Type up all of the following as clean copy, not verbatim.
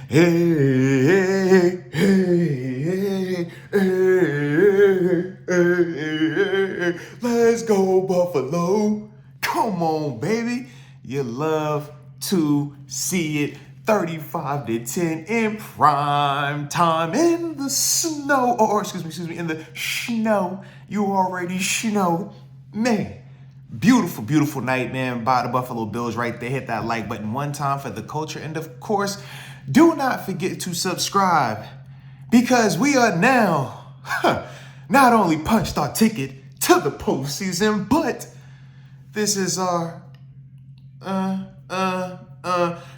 Hey, hey, hey, hey, let's go, Buffalo. Come on, baby. You love to see it. 35-10 in prime time in the snow, or excuse me, in the snow. You already know, man. Beautiful, beautiful night, man, by the Buffalo Bills right there. Hit that like button one time for the culture. And of course, do not forget to subscribe because we are now not only punched our ticket to the postseason, but this is our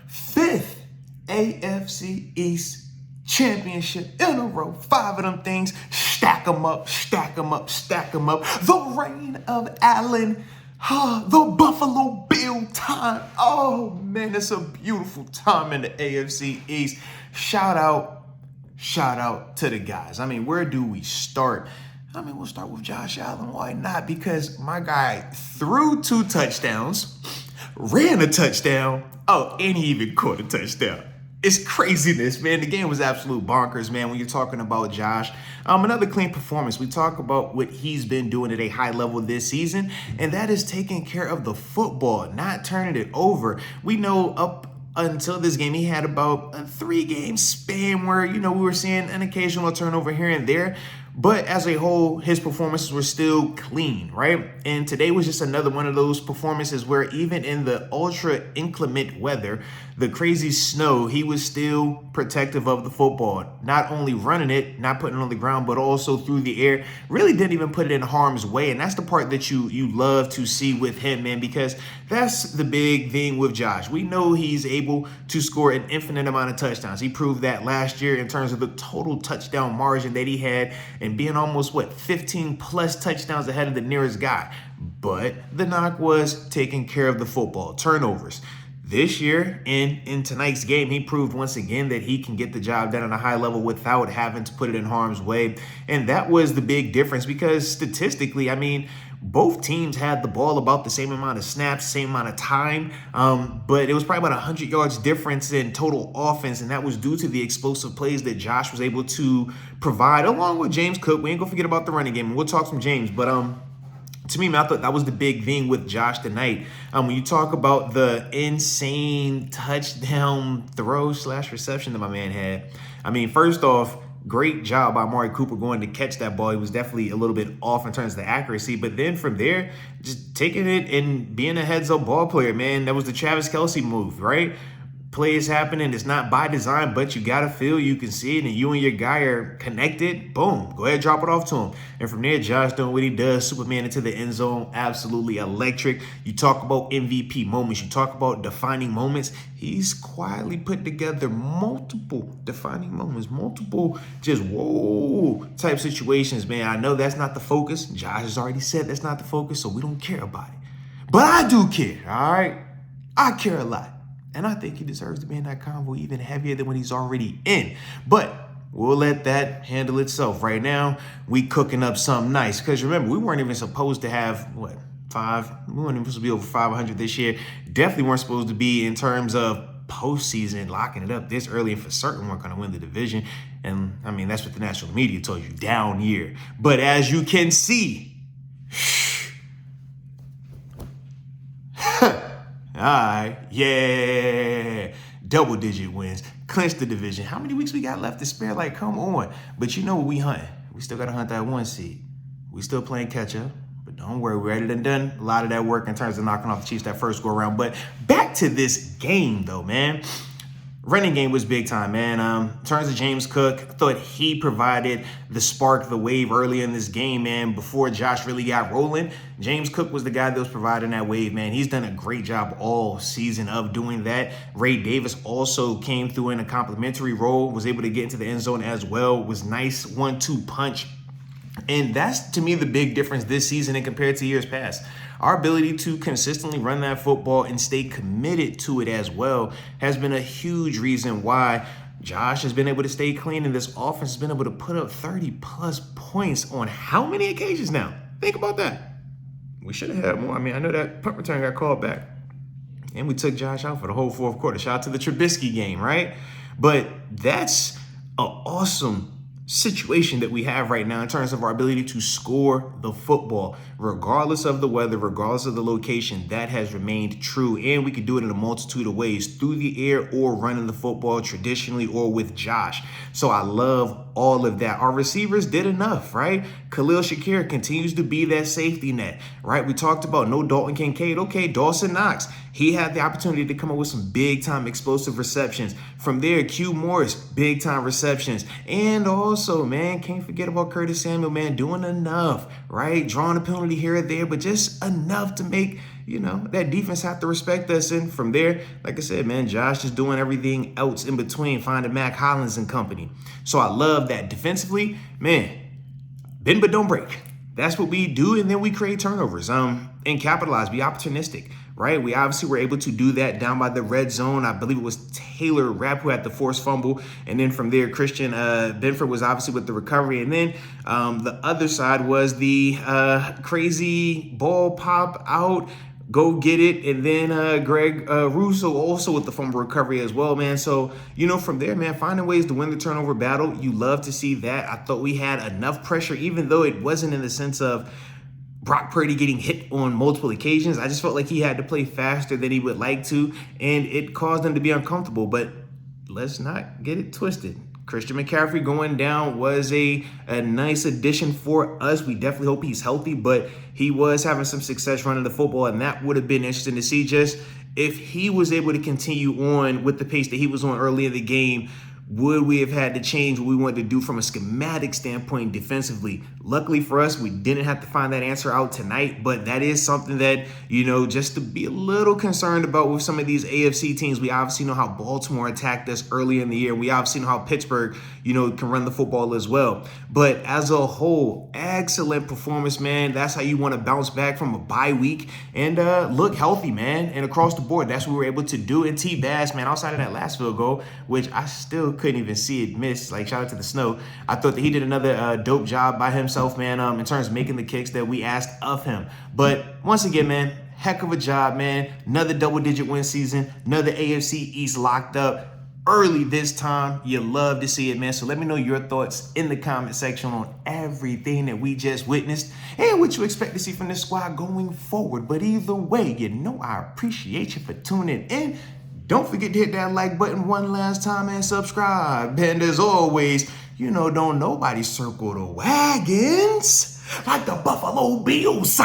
fifth AFC East championship in a row. 5 of them things. Stack them up, stack them up, stack them up. The reign of Allen. The Buffalo Bill time. Oh, man, it's a beautiful time in the AFC East. Shout out to the guys. I mean, where do we start? I mean, we'll start with Josh Allen. Why not? Because my guy threw 2 touchdowns, ran a touchdown. Oh, and he even caught a touchdown. It's craziness, man. The game was absolute bonkers, man, when you're talking about Josh. Another clean performance. We talk about what he's been doing at a high level this season, and that is taking care of the football, not turning it over. We know up until this game, he had about a 3-game span where, we were seeing an occasional turnover here and there. But as a whole, his performances were still clean, right? And today was just another one of those performances where even in the ultra inclement weather, the crazy snow, he was still protective of the football. Not only running it, not putting it on the ground, but also through the air. Really didn't even put it in harm's way. And that's the part that you love to see with him, man, because that's the big thing with Josh. We know he's able to score an infinite amount of touchdowns. He proved that last year in terms of the total touchdown margin that he had and being almost, 15 plus touchdowns ahead of the nearest guy. But the knock was taking care of the football, turnovers. This year, in tonight's game, he proved once again that he can get the job done at a high level without having to put it in harm's way. And that was the big difference because statistically, I mean, both teams had the ball about the same amount of snaps, same amount of time, but it was probably about 100 yards difference in total offense, and that was due to the explosive plays that Josh was able to provide, along with James Cook. We ain't gonna forget about the running game, and we'll talk some James, but to me, man, I thought that was the big thing with Josh tonight. When you talk about the insane touchdown throw / reception that my man had, I mean, first off, great job by Amari Cooper going to catch that ball. He was definitely a little bit off in terms of the accuracy. But then from there, just taking it and being a heads-up ball player, man, that was the Travis Kelce move, right? Plays happening. It's not by design, but you got to feel you can see it, and you and your guy are connected. Boom. Go ahead, drop it off to him. And from there, Josh doing what he does, Superman into the end zone, absolutely electric. You talk about MVP moments. You talk about defining moments. He's quietly put together multiple defining moments, multiple just whoa type situations, man. I know that's not the focus. Josh has already said that's not the focus, so we don't care about it. But I do care, all right? I care a lot. And I think he deserves to be in that convo even heavier than what he's already in. But we'll let that handle itself. Right now, we cooking up something nice. Because remember, we weren't even supposed to have, we weren't even supposed to be over 500 this year. Definitely weren't supposed to be in terms of postseason, locking it up this early, and for certain weren't going to win the division. And, I mean, that's what the national media told you, down year. But as you can see, all right, yeah, double-digit wins, clinched the division. How many weeks we got left to spare? Like, come on. But you know what we hunting. We still got to hunt that 1 seed. We still playing catch-up. But don't worry, we already done a lot of that work in terms of knocking off the Chiefs that first go-around. But back to this game, though, man. Running game was big time, man. In terms of James Cook, I thought he provided the spark, the wave early in this game, man. Before Josh really got rolling, James Cook was the guy that was providing that wave, man. He's done a great job all season of doing that. Ray Davis also came through in a complimentary role, was able to get into the end zone as well. Was nice 1-2 punch. And that's, to me, the big difference this season and compared to years past. Our ability to consistently run that football and stay committed to it as well has been a huge reason why Josh has been able to stay clean, and this offense has been able to put up 30-plus points on how many occasions now? Think about that. We should have had more. I mean, I know that punt return got called back, and we took Josh out for the whole fourth quarter. Shout out to the Trubisky game, right? But that's an awesome situation that we have right now in terms of our ability to score the football, regardless of the weather, regardless of the location. That has remained true, and we can do it in a multitude of ways, through the air or running the football traditionally or with Josh. So I love all of that. Our receivers did enough, right? Khalil Shakir continues to be that safety net, right? We talked about no Dalton Kincaid. Okay, Dawson Knox, he had the opportunity to come up with some big time explosive receptions. From there, Q Morris, big time receptions. And also, man, can't forget about Curtis Samuel, man, doing enough, right? Drawing a penalty here or there, but just enough to make, that defense have to respect us. And from there, like I said, man, Josh is doing everything else in between, finding Mac Hollins and company. So I love that. Defensively, man, bend but don't break. That's what we do, and then we create turnovers and capitalize, be opportunistic, right? We obviously were able to do that down by the red zone. I believe it was Taylor Rapp who had the forced fumble, and then from there, Christian Benford was obviously with the recovery, and then the other side was the crazy ball pop out, go get it, and then Greg Russo also with the fumble recovery as well, man. So, from there, man, finding ways to win the turnover battle, you love to see that. I thought we had enough pressure, even though it wasn't in the sense of Brock Purdy getting hit on multiple occasions. I just felt like he had to play faster than he would like to, and it caused him to be uncomfortable. But let's not get it twisted. Christian McCaffrey going down was a nice addition for us. We definitely hope he's healthy, but he was having some success running the football, and that would have been interesting to see just if he was able to continue on with the pace that he was on early in the game. Would we have had to change what we wanted to do from a schematic standpoint defensively? Luckily for us, we didn't have to find that answer out tonight, but that is something that, just to be a little concerned about with some of these AFC teams. We obviously know how Baltimore attacked us early in the year. We obviously know how Pittsburgh, can run the football as well. But as a whole, excellent performance, man. That's how you want to bounce back from a bye week and look healthy, man. And across the board, that's what we were able to do. And T-Bass, man, outside of that last field goal, which I still couldn't even see it miss. Like, shout out to the snow. I thought that he did another dope job by himself, man, in terms of making the kicks that we asked of him. But once again, man, heck of a job, man. Another double-digit win season. Another AFC East locked up early this time. You love to see it, man. So let me know your thoughts in the comment section on everything that we just witnessed and what you expect to see from this squad going forward. But either way, I appreciate you for tuning in. Don't forget to hit that like button one last time and subscribe. And as always, don't nobody circle the wagons like the Buffalo Bills.